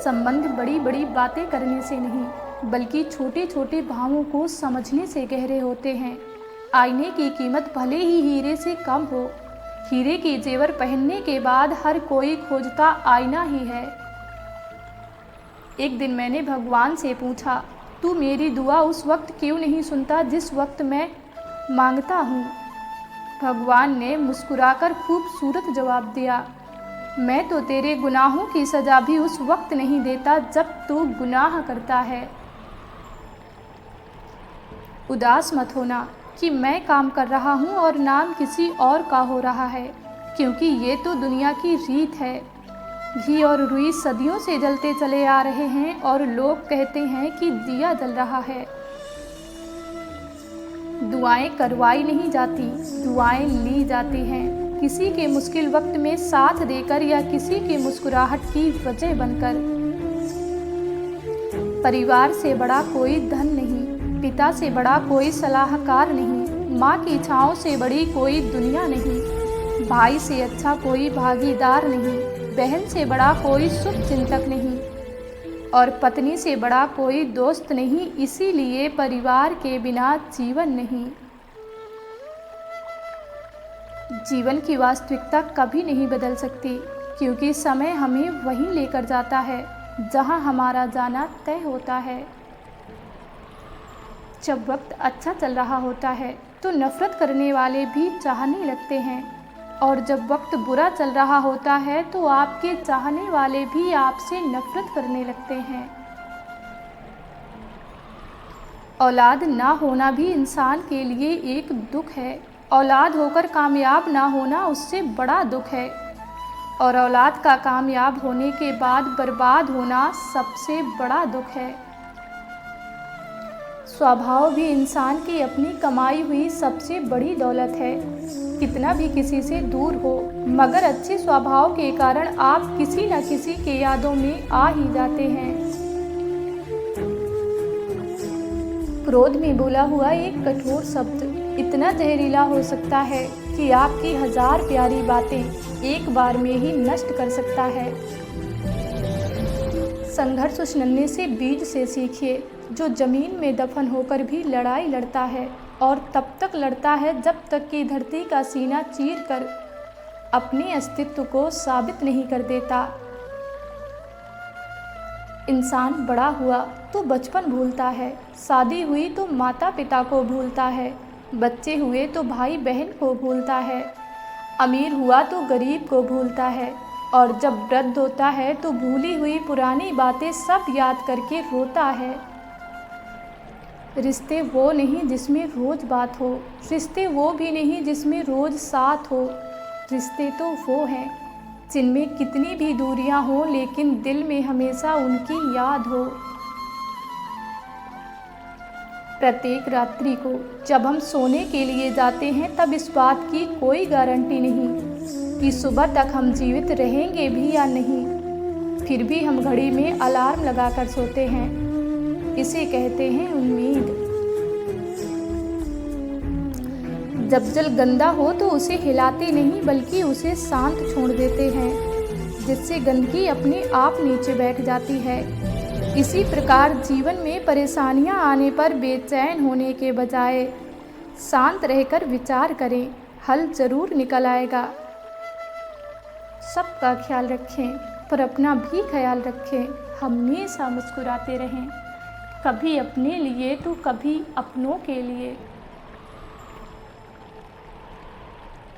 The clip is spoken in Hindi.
संबंध बड़ी बड़ी बातें करने से नहीं, बल्कि छोटे छोटे भावों को समझने से गहरे होते हैं। आईने की कीमत भले ही हीरे से कम हो, हीरे के जेवर पहनने के बाद हर कोई खोजता आईना ही है। एक दिन मैंने भगवान से पूछा, तू मेरी दुआ उस वक्त क्यों नहीं सुनता जिस वक्त मैं मांगता हूँ? भगवान ने मुस्कुराकर खूबसूरत जवाब दिया, मैं तो तेरे गुनाहों की सज़ा भी उस वक्त नहीं देता जब तू गुनाह करता है। उदास मत होना कि मैं काम कर रहा हूँ और नाम किसी और का हो रहा है, क्योंकि ये तो दुनिया की रीत है। घी और रुई सदियों से जलते चले आ रहे हैं और लोग कहते हैं कि दिया जल रहा है। दुआएं करवाई नहीं जाती, दुआएं ली जाती हैं, किसी के मुश्किल वक्त में साथ देकर या किसी की मुस्कुराहट की वजह बनकर। परिवार से बड़ा कोई धन नहीं, पिता से बड़ा कोई सलाहकार नहीं, माँ की छाँव से बड़ी कोई दुनिया नहीं, भाई से अच्छा कोई भागीदार नहीं, बहन से बड़ा कोई शुभ चिंतक नहीं, और पत्नी से बड़ा कोई दोस्त नहीं। इसीलिए परिवार के बिना जीवन नहीं। जीवन की वास्तविकता कभी नहीं बदल सकती, क्योंकि समय हमें वहीं लेकर जाता है जहां हमारा जाना तय होता है। जब वक्त अच्छा चल रहा होता है तो नफरत करने वाले भी चाहने लगते हैं, और जब वक्त बुरा चल रहा होता है तो आपके चाहने वाले भी आपसे नफरत करने लगते हैं। औलाद ना होना भी इंसान के लिए एक दुख है। औलाद होकर कामयाब ना होना उससे बड़ा दुख है, और औलाद का कामयाब होने के बाद बर्बाद होना सबसे बड़ा दुख है। स्वभाव भी इंसान की अपनी कमाई हुई सबसे बड़ी दौलत है। कितना भी किसी से दूर हो, मगर अच्छे स्वभाव के कारण आप किसी न किसी के यादों में आ ही जाते हैं। क्रोध में बोला हुआ एक कठोर शब्द इतना जहरीला हो सकता है कि आपकी 1000 प्यारी बातें एक बार में ही नष्ट कर सकता है। संघर्ष उस नन्हे से बीज से सीखिए जो जमीन में दफन होकर भी लड़ाई लड़ता है, और तब तक लड़ता है जब तक कि धरती का सीना चीरकर अपने अस्तित्व को साबित नहीं कर देता। इंसान बड़ा हुआ तो बचपन भूलता है, शादी हुई तो माता पिता को भूलता है, बच्चे हुए तो भाई बहन को भूलता है, अमीर हुआ तो गरीब को भूलता है, और जब वृद्ध होता है तो भूली हुई पुरानी बातें सब याद करके रोता है। रिश्ते वो नहीं जिसमें रोज बात हो, रिश्ते वो भी नहीं जिसमें रोज साथ हो, रिश्ते तो वो हैं जिनमें कितनी भी दूरियां हो लेकिन दिल में हमेशा उनकी याद हो। प्रत्येक रात्रि को जब हम सोने के लिए जाते हैं तब इस बात की कोई गारंटी नहीं कि सुबह तक हम जीवित रहेंगे भी या नहीं, फिर भी हम घड़ी में अलार्म लगाकर सोते हैं। इसे कहते हैं उम्मीद। जब जल गंदा हो तो उसे हिलाते नहीं बल्कि उसे शांत छोड़ देते हैं, जिससे गंदगी अपने आप नीचे बैठ जाती है। इसी प्रकार जीवन में परेशानियां आने पर बेचैन होने के बजाय शांत रहकर विचार करें, हल जरूर निकल आएगा। सबका ख्याल रखें पर अपना भी ख्याल रखें। हमेशा मुस्कुराते रहें, कभी अपने लिए तो कभी अपनों के लिए।